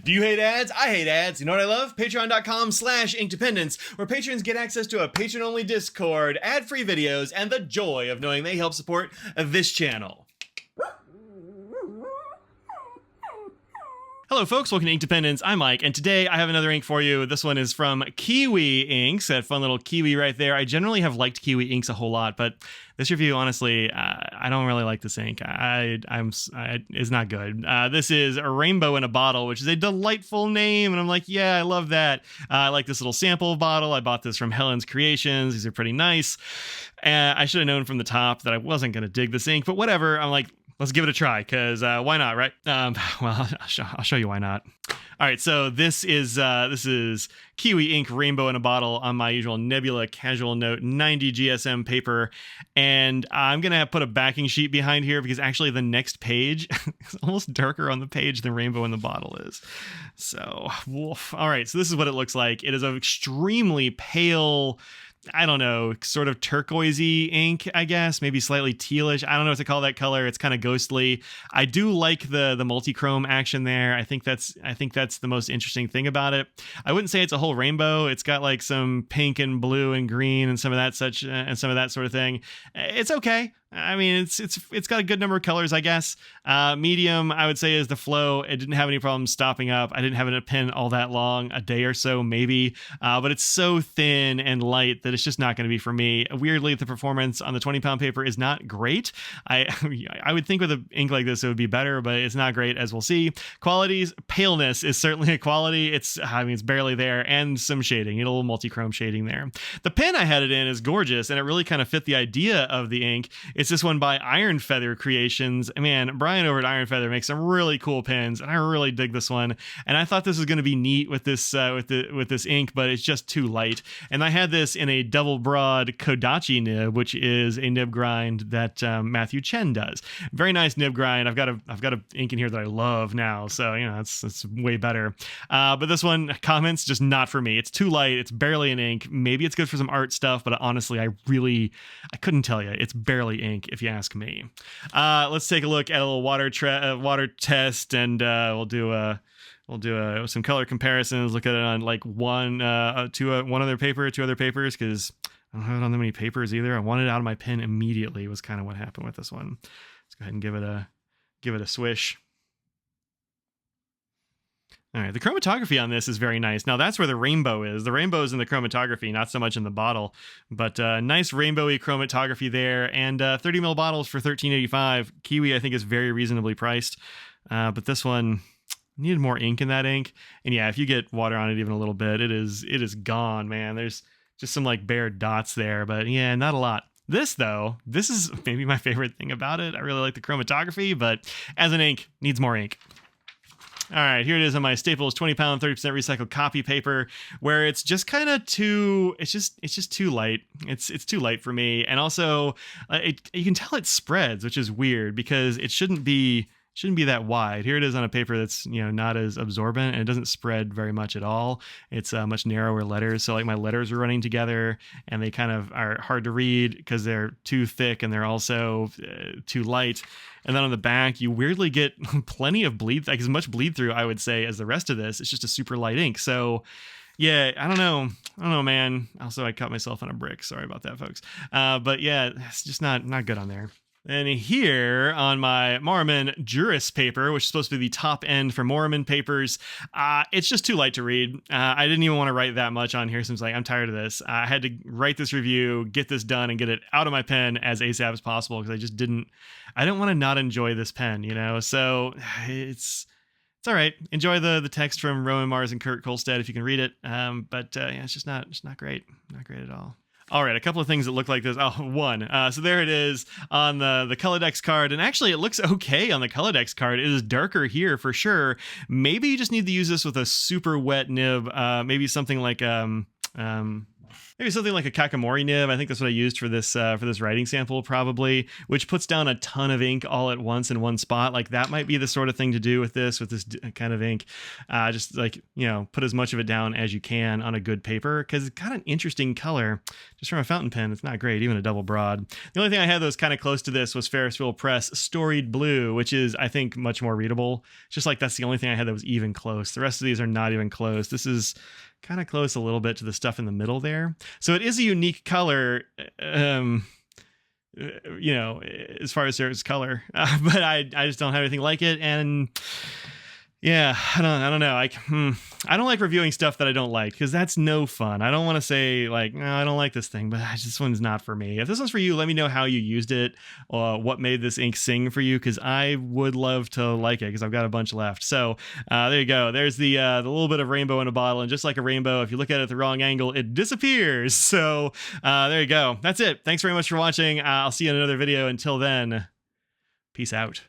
Do you hate ads? I hate ads. You know what I love? Patreon.com/inkdependence, where patrons get access to a patron-only Discord, ad-free videos, and the joy of knowing they help support this channel. Hello folks, welcome to Inkdependence. I'm Mike, and today I have another ink for you. This one is from Kiwi Inks, that fun little Kiwi right there. I generally have liked Kiwi inks a whole lot, but this review, honestly, I don't really like this ink. It's not good. This is a Rainbow in a Bottle, which is a delightful name, and I'm like, yeah, I love that. I like this little sample bottle. I bought this from Helen's Creations. These are pretty nice. I should have known from the top that I wasn't going to dig this ink, but whatever. I'm like, let's give it a try, because why not, right? Well, I'll show you why not. All right, so this is Kiwi Ink Rainbow in a Bottle on my usual Nebula Casual Note 90 GSM paper, and I'm gonna put a backing sheet behind here because actually the next page is almost darker on the page than Rainbow in the Bottle is. So, woof. All right, so this is what it looks like. It is an extremely pale, I don't know, sort of turquoisey ink, I guess, maybe slightly tealish. I don't know what to call that color. It's kind of ghostly. I do like the multi-chrome action there. I think that's the most interesting thing about it. I wouldn't say it's a whole rainbow. It's got like some pink and blue and green and some of that sort of thing. It's okay. I mean, it's got a good number of colors, I guess. Medium, I would say, is the flow. It didn't have any problems stopping up. I didn't have it in a pen all that long, a day or so maybe. But it's so thin and light that it's just not going to be for me. Weirdly, the performance on the 20-pound paper is not great. I would think with an ink like this it would be better, but it's not great, as we'll see. Qualities, paleness is certainly a quality. It's barely there, and some shading, a little multi-chrome shading there. The pen I had it in is gorgeous, and it really kind of fit the idea of the ink. It's this one by Iron Feather Creations. Man, Brian over at Iron Feather makes some really cool pens, and I really dig this one. And I thought this was going to be neat with this with this ink, but it's just too light. And I had this in a double broad Kodachi nib, which is a nib grind that Matthew Chen does. Very nice nib grind. I've got a ink in here that I love now, so it's way better. But this one, comments, just not for me. It's too light. It's barely an ink. Maybe it's good for some art stuff, but honestly, I couldn't tell you. It's barely ink, if you ask me. Let's take a look at a little water test, and we'll do some color comparisons. Look at it on like one other paper, two other papers, because I don't have it on that many papers either. I wanted it out of my pen immediately. Was kind of what happened with this one. Let's go ahead and give it a swish. All right, the chromatography on this is very nice. Now, that's where the rainbow is. The rainbow is in the chromatography, not so much in the bottle. But nice rainbowy chromatography there. And 30 ml bottles for $13.85. Kiwi, I think, is very reasonably priced. But this one needed more ink in that ink. And yeah, if you get water on it even a little bit, it is gone, man. There's just some like bare dots there. But yeah, not a lot. This, though, this is maybe my favorite thing about it. I really like the chromatography, but as an ink, needs more ink. All right, here it is on my Staples 20-pound, 30% recycled copy paper, where it's just kind of too, it's just too light. It's too light for me. And also, you can tell it spreads, which is weird because it shouldn't be that wide. Here it is on a paper that's not as absorbent, and it doesn't spread very much at all. It's much narrower letters, so like my letters are running together, and they kind of are hard to read because they're too thick and they're also too light. And then on the back, you weirdly get plenty of bleed, like as much bleed through, I would say, as the rest of this. It's just a super light ink. So yeah, I don't know, man. Also, I cut myself on a brick. Sorry about that, folks. But yeah, it's just not good on there. And here on my Morriman Juris paper, which is supposed to be the top end for Morriman papers, it's just too light to read. I didn't even want to write that much on here since I'm tired of this. I had to write this review, get this done, and get it out of my pen as ASAP as possible because I didn't want to not enjoy this pen, So it's all right. Enjoy the text from Roman Mars and Kurt Kolstad if you can read it. But yeah, it's just not great. Not great at all. All right, a couple of things that look like this. Oh, one. So there it is on the Colodex card. And actually, it looks okay on the Colodex card. It is darker here for sure. Maybe you just need to use this with a super wet nib. Maybe something like maybe something like a Kakamori nib. I think that's what I used for this writing sample, probably, which puts down a ton of ink all at once in one spot. Like that might be the sort of thing to do with this kind of ink. Just like, put as much of it down as you can on a good paper, because it's got an interesting color just from a fountain pen. It's not great, even a double broad. The only thing I had that was kind of close to this was Ferris Wheel Press Storied Blue, which is, I think, much more readable. It's just like that's the only thing I had that was even close. The rest of these are not even close. This is kind of close a little bit to the stuff in the middle there. So it is a unique color, as far as there's color, but I just don't have anything like it. And yeah, I don't know. I don't like reviewing stuff that I don't like, because that's no fun. I don't want to say like, no, I don't like this thing, but this one's not for me. If this one's for you, let me know how you used it, or what made this ink sing for you, because I would love to like it, because I've got a bunch left. So there you go. There's the little bit of rainbow in a bottle, and just like a rainbow, if you look at it at the wrong angle, it disappears. So there you go. That's it. Thanks very much for watching. I'll see you in another video. Until then, peace out.